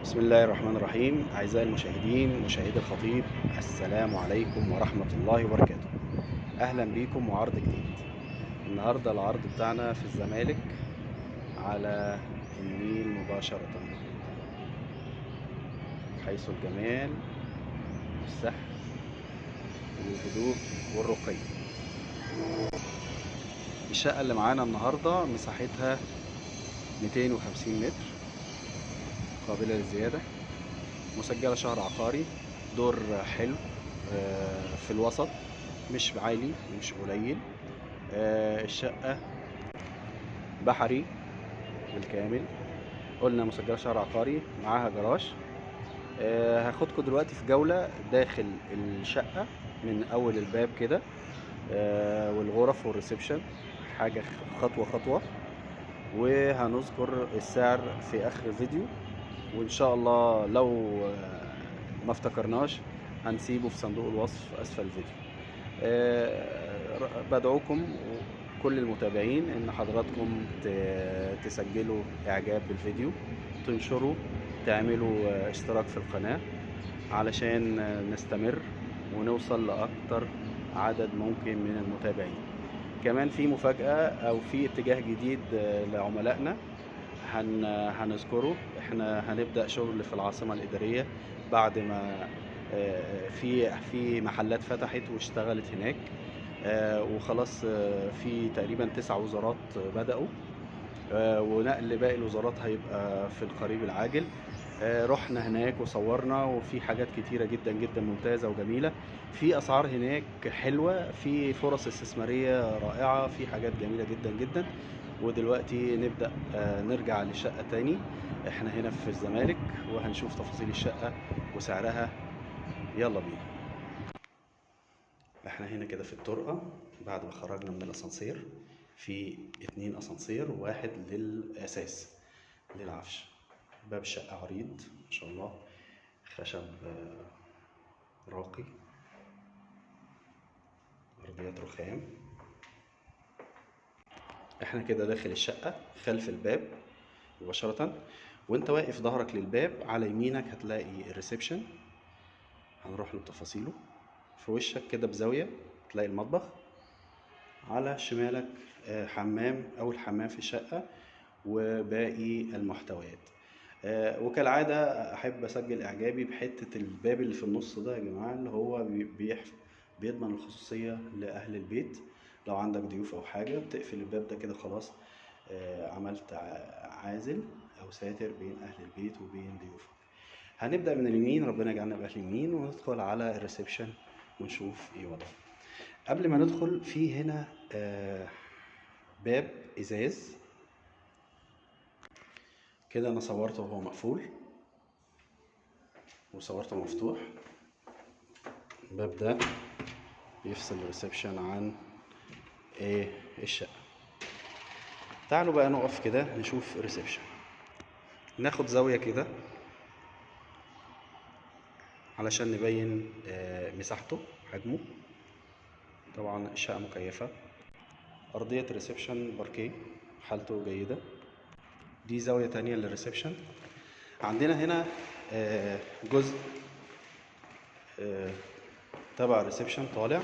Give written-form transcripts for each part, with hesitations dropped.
بسم الله الرحمن الرحيم. أعزائي المشاهدين مشاهدي الخطيب، السلام عليكم ورحمة الله وبركاته. أهلا بيكم وعرض جديد. النهاردة العرض بتاعنا في الزمالك على النيل مباشرة، حيث الجمال والسحر والهدوء والرقي. الشقة اللي معانا النهاردة مساحتها 250 متر، قابلة للزيادة، مسجلة شهر عقاري، دور حلو في الوسط، مش عالي مش قليل. الشقة بحري بالكامل، قلنا مسجلة شهر عقاري، معاها جراج. هاخدكم دلوقتي في جولة داخل الشقة من أول الباب كده، والغرف والريسبشن، حاجة خطوة خطوة، وهنذكر السعر في آخر الفيديو. وإن شاء الله لو ما افتكرناش هنسيبه في صندوق الوصف أسفل الفيديو. بدعوكم كل المتابعين ان حضراتكم تسجلوا اعجاب بالفيديو، تنشروا، تعملوا اشتراك في القناة علشان نستمر ونوصل لاكتر عدد ممكن من المتابعين. كمان في مفاجأة او في اتجاه جديد لعملائنا هنذكره. احنا هنبدأ شغل في العاصمة الإدارية بعد ما في محلات فتحت واشتغلت هناك، وخلاص. في تقريبا 9 وزارات بدأوا، ونقل باقي الوزارات هيبقى في القريب العاجل. رحنا هناك وصورنا، وفي حاجات كتيرة جدا جدا ممتازة وجميلة، في أسعار هناك حلوة، في فرص استثمارية رائعة، في حاجات جميلة جدا جدا. ودلوقتي نبدأ نرجع للشقة تاني. احنا هنا في الزمالك وهنشوف تفاصيل الشقة وسعرها. يلا بينا. احنا هنا كده في الطرقة بعد ما خرجنا من الأسانسير. في 2 أسانسير وواحد للأساس للعفش. باب الشقة عريض ما شاء الله، خشب راقي، أرضيات رخام. احنا كده داخل الشقة خلف الباب مباشرة، وانت واقف ظهرك للباب على يمينك هتلاقي الريسبشن، هنروح لتفاصيله. في وشك كده بزاوية تلاقي المطبخ، على شمالك حمام، أول حمام في الشقة، وباقي المحتويات. وكالعادة أحب أسجل إعجابي بحتة الباب اللي في النص ده يا جماعة، اللي هو بيضمن الخصوصية لأهل البيت. لو عندك ضيوف أو حاجة بتقفل الباب ده كده خلاص، عملت عازل أو ساتر بين أهل البيت وبين ضيوفك. هنبدأ من اليمين، ربنا يجعلنا بأهل اليمين، وندخل على الريسبشن ونشوف إيه وضعه. قبل ما ندخل في هنا باب إزاز كده، أنا صورته وهو مقفول وصورته مفتوح. الباب ده بيفصل الريسبشن عن الشقة. تعالوا بقى نقف كده نشوف الريسبشن، ناخد زاوية كده علشان نبين مساحته، حجمه. طبعا الشقة مكيفة، أرضية الريسبشن باركيه حالته جيدة. دي زاوية تانية للريسبشن. عندنا هنا جزء تبع الريسبشن طالع،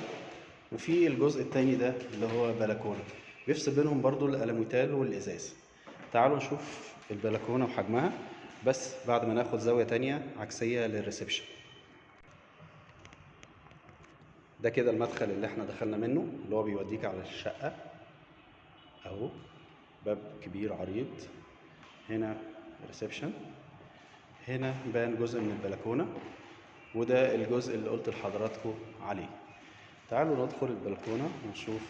وفي الجزء التاني ده اللي هو بلكونة بيفصل بينهم برضو الألموتال والإزاز. تعالوا نشوف البلكونة وحجمها، بس بعد ما ناخد زاوية تانية عكسية للريسبشن. ده كده المدخل اللي احنا دخلنا منه، اللي هو بيوديك على الشقة اهو. باب كبير عريض. هنا ريسبشن، هنا بان جزء من البلكونة، وده الجزء اللي قلت لحضراتكم عليه. تعالوا ندخل البلكونة ونشوف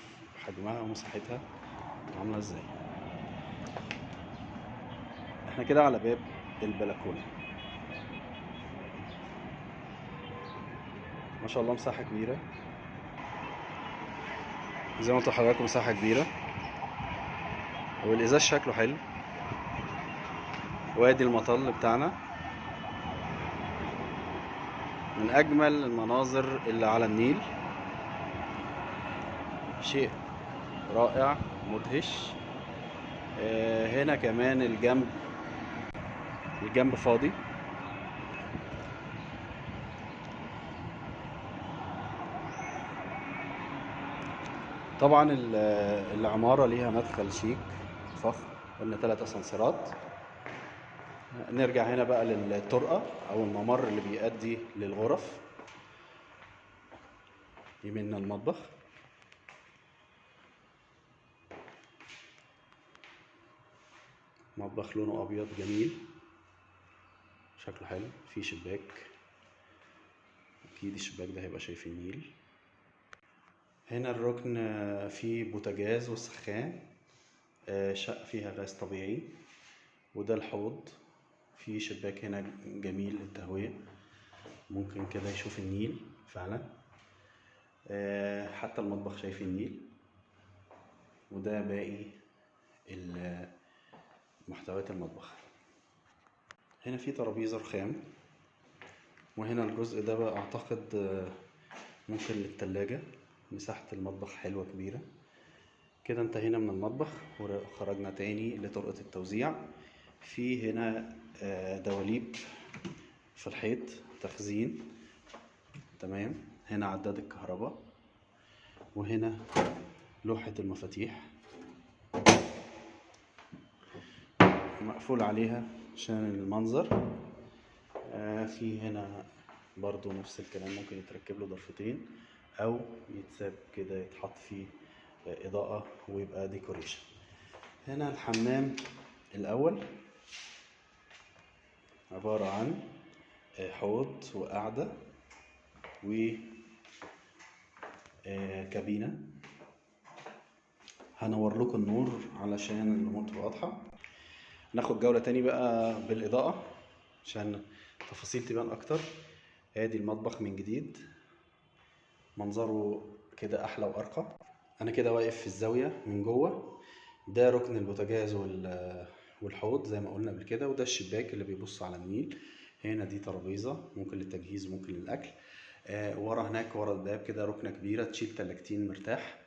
حجمها ومساحتها عاملة ازاي. احنا كده على باب البلكونة، ما شاء الله مساحة كبيرة زي ما قلت لحضراتكم، مساحة كبيرة، والإزاز شكله حلو. وادي المطل بتاعنا، من أجمل المناظر اللي على النيل، شيء رائع مدهش. هنا كمان الجنب فاضي، طبعا العمارة ليها مدخل شيك فخم، قلنا 3 اسانسيرات. نرجع هنا بقى للطرقة او الممر اللي بيؤدي للغرف. يميننا المطبخ، مطبخ لونه ابيض جميل، شكله حلو، فيه شباك، اكيد الشباك ده هيبقى شايف النيل. هنا الركن فيه بوتاجاز وسخان، شقة فيها غاز طبيعي. وده الحوض، فيه شباك هنا جميل للتهوية، ممكن كده يشوف النيل فعلا. حتى المطبخ شايف النيل. وده باقي محتويات المطبخ. هنا في ترابيزة رخام، وهنا الجزء ده بقى اعتقد ممكن للتلاجة. مساحة المطبخ حلوة كبيرة. كده انتهينا من المطبخ وخرجنا تاني لطرقة التوزيع. في هنا دواليب في الحيط تخزين، تمام. هنا عداد الكهرباء، وهنا لوحة المفاتيح مقفول عليها عشان المنظر. في هنا برضو نفس الكلام، ممكن يتركب له ضرفتين او يتساب كده يتحط فيه اضاءة ويبقى ديكوريشن. هنا الحمام الاول عبارة عن حوض وقعدة وكابينة. هنور لكم النور علشان الامور تبقى واضحة. ناخد جولة تاني بقى بالاضاءة عشان تفاصيل تبان اكتر. ادي المطبخ من جديد، منظره كده احلى وارقى. انا كده واقف في الزاوية من جوه. ده ركن البوتاجاز والحوض زي ما قلنا قبل كده، وده الشباك اللي بيبص على النيل. هنا دي ترابيزة ممكن للتجهيز وممكن للاكل. ورا هناك ورا الباب كده ركنة كبيرة تشيل تلاجتين مرتاح.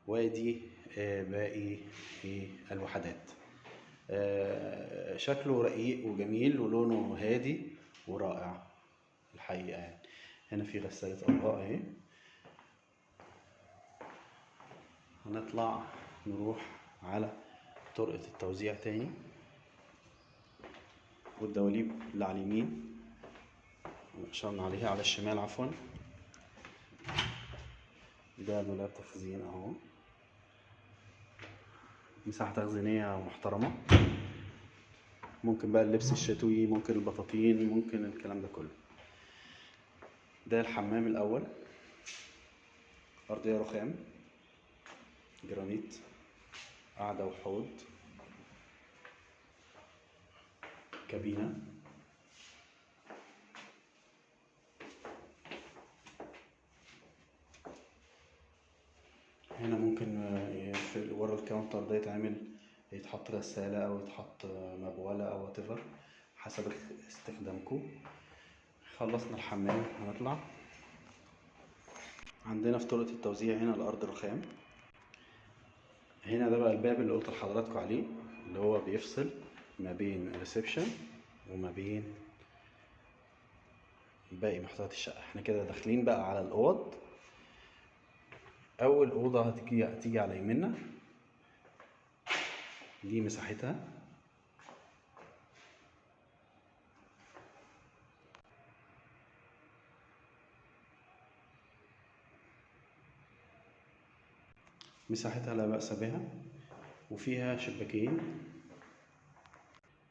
وادي باقي الوحدات. شكله رقيق وجميل ولونه هادي ورائع الحقيقة يعني. هنا في غسالة أطباق اهي. هنطلع نروح على طرقة التوزيع تاني، والدواليب اللي على اليمين اشرنا عليها على الشمال عفوا. ده دولاب تخزين اهو، مساحة تخزينية محترمة. ممكن بقى اللبس الشتوي، ممكن البطاطين، ممكن الكلام ده كله. ده الحمام الاول، ارضية رخام جرانيت، قعدة وحوض، كابينة. هنا ممكن في ورا الكاونتر ده يتحط غسالة او يتحط مبولة او whatever حسب استخدامكم. خلصنا الحمام هنطلع. عندنا في طرقة التوزيع هنا الارض رخام. هنا ده بقى الباب اللي قلت لحضراتكم عليه، اللي هو بيفصل ما بين الريسبشن وما بين باقي محتويات الشقة. احنا كده داخلين بقى على الاوض. اول اوضة هتيجي على يمنا، دي مساحتها. مساحتها لا بأس بها، وفيها شباكين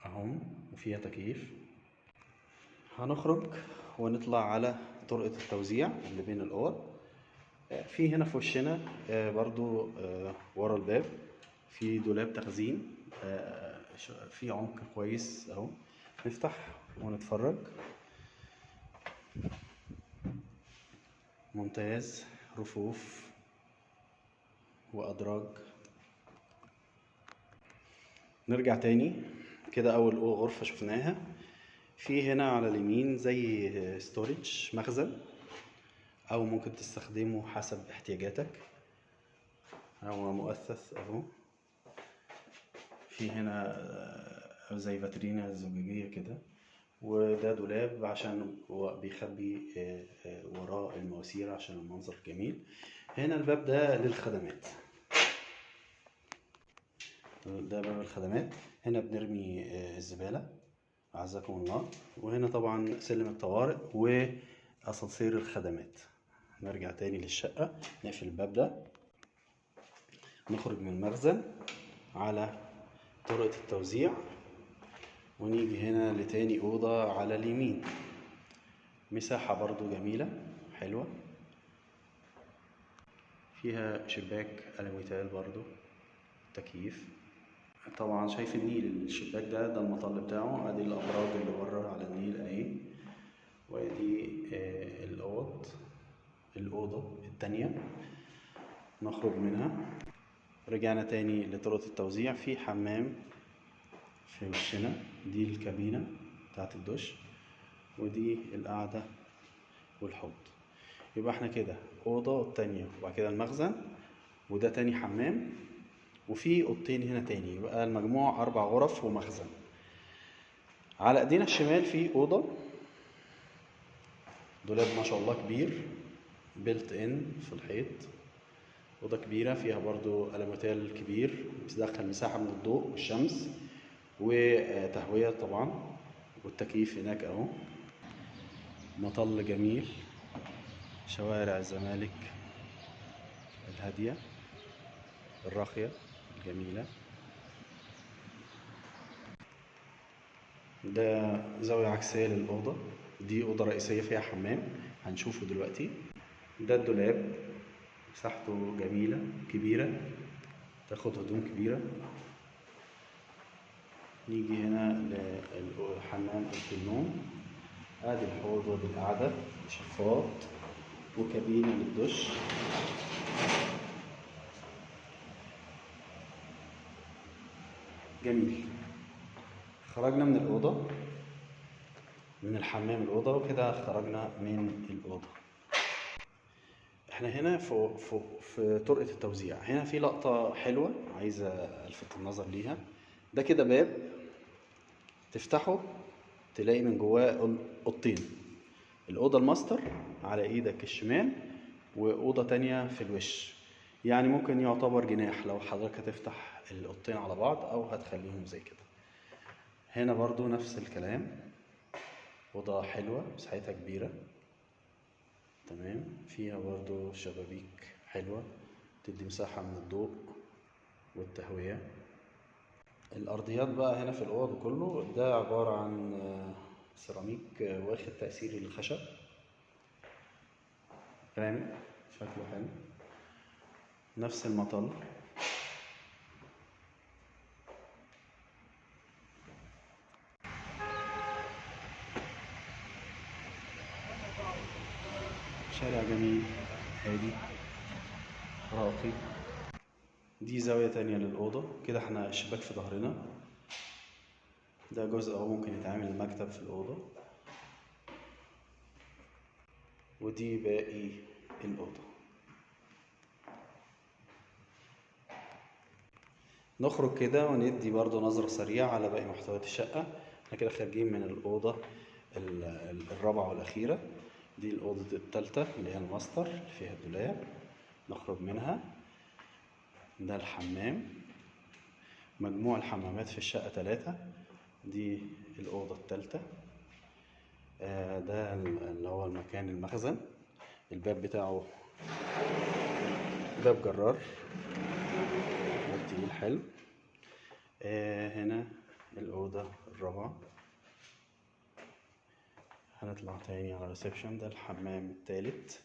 اهم، وفيها تكييف. هنخرج ونطلع على طرقة التوزيع اللي بين الأوض. في هنا في وشنا برضو ورا الباب في دولاب تخزين، في عمق كويس اهو. نفتح ونتفرج. ممتاز، رفوف وأدراج. نرجع تاني كده. أول غرفة شفناها، في هنا على اليمين زي ستورج، مخزن، أو ممكن تستخدمه حسب احتياجاتك. هو مؤثث أهو. في هنا زي فاترينا زجاجية كده، وده دولاب عشان هو بيخبي وراه المواسير عشان المنظر جميل. هنا الباب ده للخدمات، ده باب الخدمات. هنا بنرمي الزبالة أعزكم الله. وهنا طبعا سلم الطوارئ وأسانسير الخدمات. نرجع تاني للشقة، نقفل الباب ده، نخرج من المخزن على طرقة التوزيع، ونيجي هنا لتاني أوضة على اليمين. مساحة برضو جميلة حلوة، فيها شباك ألوميتال برضو، تكييف. طبعا شايف النيل، الشباك ده المطل بتاعه. ادي الابراج اللي بره على النيل اهي، وادي الاوضه التانية نخرج منها. رجعنا تاني لطرقة التوزيع، في حمام في وشنا، دي الكابينة بتاعت الدش، ودي القعدة والحوض. يبقى احنا كده اوضه التانية، وبعد كده المخزن، وده تاني حمام، وفي اوضتين هنا تاني، يبقى المجموع 4 غرف ومخزن. على ايدينا الشمال في اوضه، دولاب ما شاء الله كبير، بيلت ان في الحيط. اوضه كبيره فيها برضو ألموتال كبير بيدخل مساحه من الضوء والشمس وتهويه طبعا، والتكييف هناك اهو. مطل جميل، شوارع الزمالك الهاديه الراقيه الجميله. ده زاوية عكسية للأوضة، دي أوضة رئيسية فيها حمام هنشوفه دلوقتي. ده الدولاب، مساحته جميلة كبيرة، تاخد هدوم كبيرة. نيجي هنا لحمام أوضة النوم، ادي الحوض وادي القعدة، شفاط وكابينة للدش. جميل. خرجنا من الأوضة، من الحمام الأوضة، وكده خرجنا من الأوضة. احنا هنا في طرقة التوزيع. هنا في لقطة حلوة عايزة الفت النظر ليها. ده كده باب تفتحه تلاقي من جواه اوضتين، الأوضة الماستر على ايدك الشمال، وأوضة تانية في الوش. يعني ممكن يعتبر جناح لو حضرتك هتفتح الأوضتين على بعض أو هتخليهم زي كده. هنا برضو نفس الكلام، أوضة حلوة مساحتها كبيرة تمام، فيها برضو شبابيك حلوة تدي مساحة من الضوء والتهوية. الأرضيات بقى هنا في الأوض كله ده عبارة عن سيراميك واخد تأثير الخشب، غامق شكله حلو. نفس المطل، شارع جميل هادي راقي. دي زاوية تانية للأوضة، كده احنا الشباك في ظهرنا، ده جزء اهو ممكن يتعمل المكتب في الأوضة، ودي باقي الأوضة. نخرج كده وندي برضو نظرة سريعة على باقي محتويات الشقة. احنا كده خارجين من الأوضة الرابعة والأخيرة، دي الأوضة التالتة اللي هي الماستر اللي فيها الدولاب، نخرج منها. ده الحمام، مجموع الحمامات في الشقة 3. دي الأوضة التالتة. ده اللي هو المكان المخزن، الباب بتاعه باب جرار، باب تقيل حلو. هنا الأوضة الرابعة. هنطلع تاني على الريسبشن، ده الحمام التالت.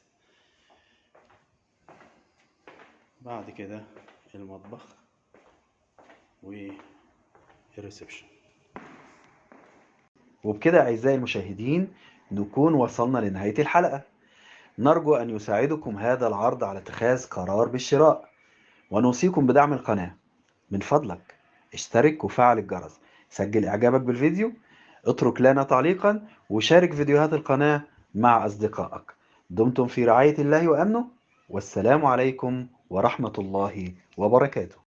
بعد كده المطبخ والريسبشن. وبكده أعزائي المشاهدين نكون وصلنا لنهاية الحلقة. نرجو أن يساعدكم هذا العرض على اتخاذ قرار بالشراء، ونوصيكم بدعم القناة. من فضلك اشترك وفعل الجرس، سجل إعجابك بالفيديو، اترك لنا تعليقا، وشارك فيديوهات القناة مع أصدقائك. دمتم في رعاية الله وأمنه، والسلام عليكم ورحمة الله وبركاته.